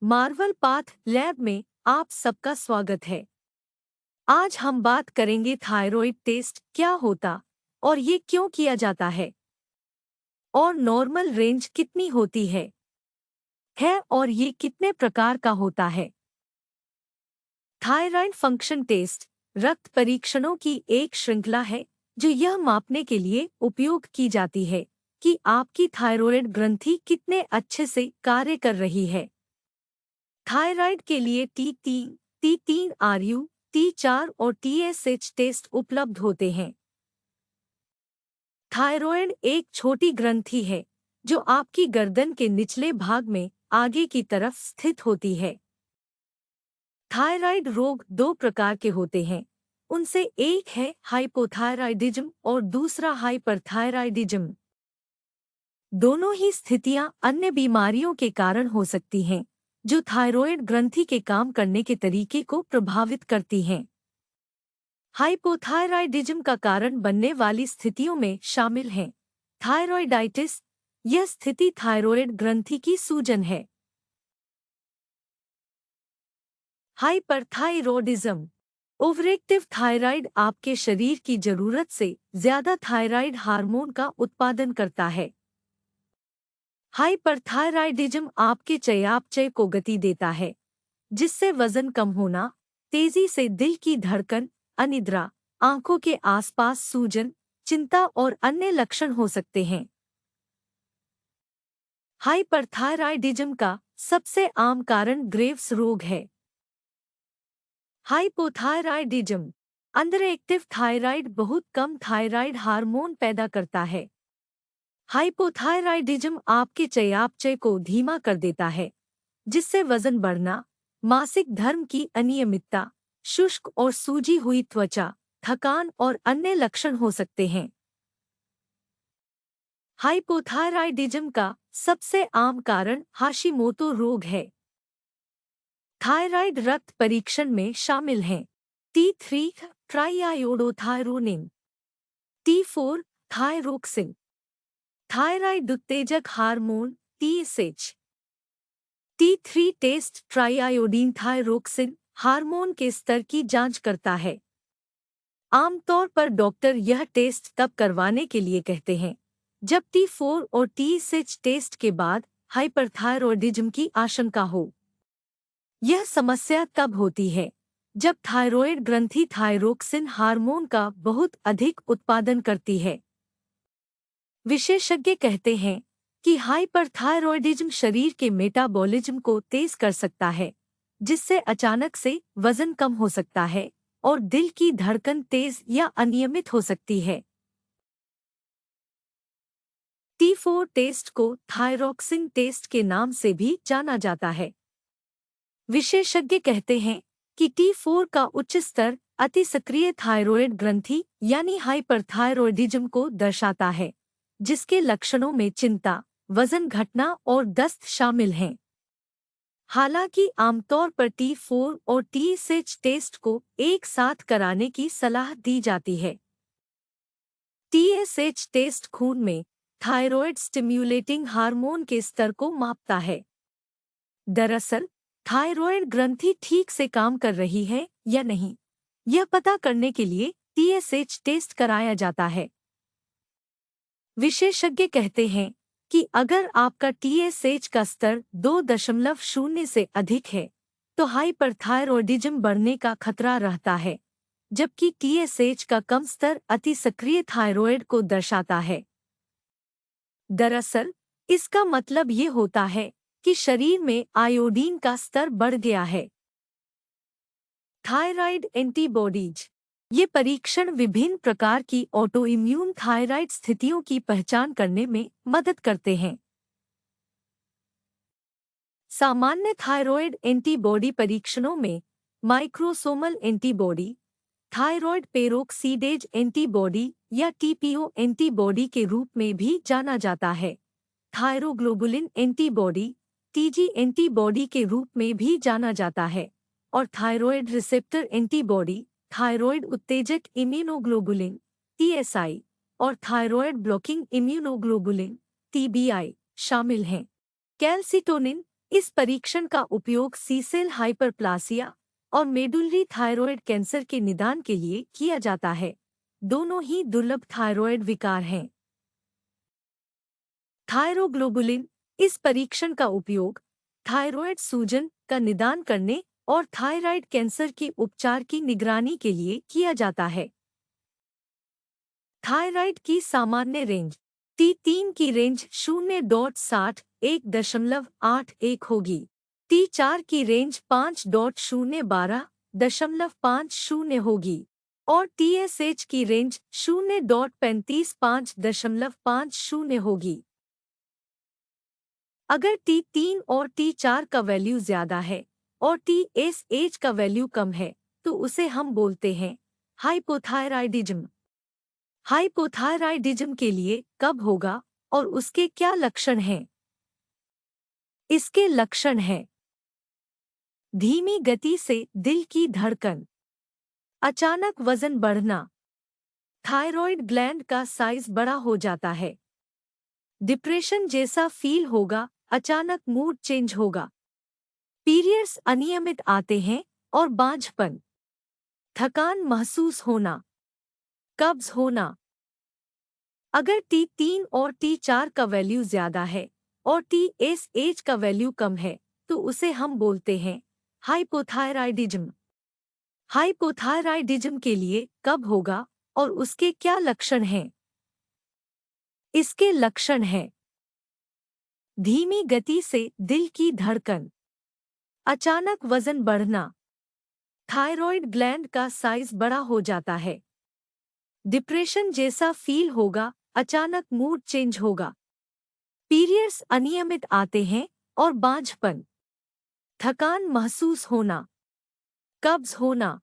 Marvel path lab में आप सबका स्वागत है। आज हम बात करेंगे थायराइड टेस्ट क्या होता और ये क्यों किया जाता है और नॉर्मल रेंज कितनी होती है और ये कितने प्रकार का होता है। थायराइड फंक्शन टेस्ट रक्त परीक्षणों की एक श्रृंखला है जो यह मापने के लिए उपयोग की जाती है कि आपकी थायराइड ग्रंथि कितने अच्छे से कार्य कर रही है। थायराइड के लिए T3, T4 और TSH टेस्ट उपलब्ध होते हैं। थायराइड एक छोटी ग्रंथि है जो आपकी गर्दन के निचले भाग में आगे की तरफ स्थित होती है। थायराइड रोग दो प्रकार के होते हैं, उनसे एक है हाइपोथायराइडिज्म और दूसरा हाइपरथायराइडिज्म। दोनों ही स्थितियां अन्य बीमारियों के कारण हो सकती हैं जो थायराइड ग्रंथि के काम करने के तरीके को प्रभावित करती हैं। हाइपोथायराइडिज्म का कारण बनने वाली स्थितियों में शामिल हैं थायराइडाइटिस, यह स्थिति थायराइड ग्रंथि की सूजन है। हाइपरथायरॉयडिज्म, ओवरएक्टिव थायराइड आपके शरीर की जरूरत से ज्यादा थायराइड हार्मोन का उत्पादन करता है। हाइपरथायराइडिज्म आपके चयापचय को गति देता है, जिससे वजन कम होना, तेजी से दिल की धड़कन, अनिद्रा, आंखों के आसपास सूजन, चिंता और अन्य लक्षण हो सकते हैं। हाइपरथायराइडिज्म का सबसे आम कारण ग्रेव्स रोग है। हाइपोथायराइडिज्म, अंडरएक्टिव थायराइड बहुत कम थायराइड हार्मोन पैदा करता है। हाइपोथायराइडिज्म आपके चयापचय को धीमा कर देता है, जिससे वजन बढ़ना, मासिक धर्म की अनियमितता, शुष्क और सूजी हुई त्वचा, थकान और अन्य लक्षण हो सकते हैं। हाइपोथायराइडिज्म का सबसे आम कारण हाशिमोतो रोग है। थायराइड रक्त परीक्षण में शामिल हैं T3 triiodothyronine, T4 thyroxine, thyroid उत्तेजक hormone TSH। T3 test triiodine thyroxine hormone के स्तर की जांच करता है। आमतौर पर डॉक्टर यह टेस्ट तब करवाने के लिए कहते हैं जब T4 और TSH टेस्ट के बाद हाइपरथायरॉयडिज्म की आशंका हो। यह समस्या तब होती है जब थायराइड ग्रंथि थायरोक्सिन हार्मोन का बहुत अधिक उत्पादन करती है। विशेषज्ञ कहते हैं कि हाइपरथायरॉयडिज्म शरीर के मेटाबॉलिज्म को तेज कर सकता है, जिससे अचानक से वजन कम हो सकता है और दिल की धड़कन तेज या अनियमित हो सकती है। T4 टेस्ट को थायरोक्सिन टेस्ट के नाम से भी जाना जाता है। विशेषज्ञ कहते हैं कि T4 का उच्च स्तर अति सक्रिय थायराइड ग्रंथि यानी हाइपरथायरॉयडिज्म को दर्शाता है, जिसके लक्षणों में चिंता, वजन घटना और दस्त शामिल हैं। हालांकि आमतौर पर T4 और TSH टेस्ट को एक साथ कराने की सलाह दी जाती है। TSH टेस्ट खून में थायराइड स्टिम्युलेटिंग हार्मोन के स्तर को मापता है। दरअसल थायराइड ग्रंथि ठीक से काम कर रही है या नहीं, यह पता करने के लिए TSH टेस्ट कराया जाता है। विशेषज्ञ कहते हैं कि अगर आपका TSH का स्तर 2.0 से अधिक है, तो हाइपरथायरॉयडिज्म बढ़ने का खतरा रहता है, जबकि TSH का कम स्तर अति सक्रिय थायराइड को दर्शाता है। दरअसल इसका मतलब ये होता है कि शरीर में आयोडीन का स्तर बढ़ गया है। थायराइड एंटीबॉडीज, ये परीक्षण विभिन्न प्रकार की ऑटोइम्यून थायराइड स्थितियों की पहचान करने में मदद करते हैं। सामान्य थायराइड एंटीबॉडी परीक्षणों में microsomal antibody, thyroid peroxidase antibody या TPO एंटीबॉडी के रूप में भी जाना जाता है, थायरोग्लोबुलिन एंटीबॉडी TG एंटीबॉडी के रूप में भी जाना जाता है और थायराइड रिसेप्टर एंटीबॉडी, थायराइड उत्तेजक इम्यूनोग्लोबुलिन TSI और थायराइड ब्लॉकिंग इम्यूनोग्लोबुलिन TBI शामिल हैं। कैल्सिटोनिन इस परीक्षण का उपयोग सीसेल हाइपरप्लासिया और मेडुलरी थायरॉयड कैंसर के निदान के लिए किया जाता है। दोनों ही दुर्लभ थायरॉयड विकार हैं। थायरोग्लोबुलिन। इस परीक्षण का उपयोग थायरॉयड सूजन का निदान करने और थायराइड कैंसर के उपचार की निगरानी के लिए किया जाता है। थायराइड की सामान्य रेंज T3 की रेंज 0.61 होगी। T4 की रेंज 5.012.50 होगी और TSH की रेंज 0.355 होगी। अगर T3 और T4 का वैल्यू ज्यादा है और TSH का वैल्यू कम है तो उसे हम बोलते हैं हाइपोथायराइडिज्म। हाइपोथायराइडिज्म के लिए कब होगा और उसके क्या लक्षण हैं? इसके लक्षण हैं धीमी गति से दिल की धड़कन, अचानक वजन बढ़ना, थायरॉइड ग्लैंड का साइज बड़ा हो जाता है, डिप्रेशन जैसा फील होगा, अचानक मूड चेंज होगा, पीरियड्स अनियमित आते हैं और बांझपन, थकान महसूस होना, कब्ज होना। अगर T3 और T4 का वैल्यू ज्यादा है और TSH का वैल्यू कम है तो उसे हम बोलते हैं हाइपोथायराइडिज्म। हाइपोथायराइडिज्म के लिए कब होगा और उसके क्या लक्षण हैं? इसके लक्षण हैं धीमी गति से दिल की धड़कन, अचानक वजन बढ़ना, थायरॉइड ग्लैंड का साइज बड़ा हो जाता है, डिप्रेशन जैसा फील होगा, अचानक मूड चेंज होगा, पीरियड्स अनियमित आते हैं और बांझपन, थकान महसूस होना, कब्ज होना।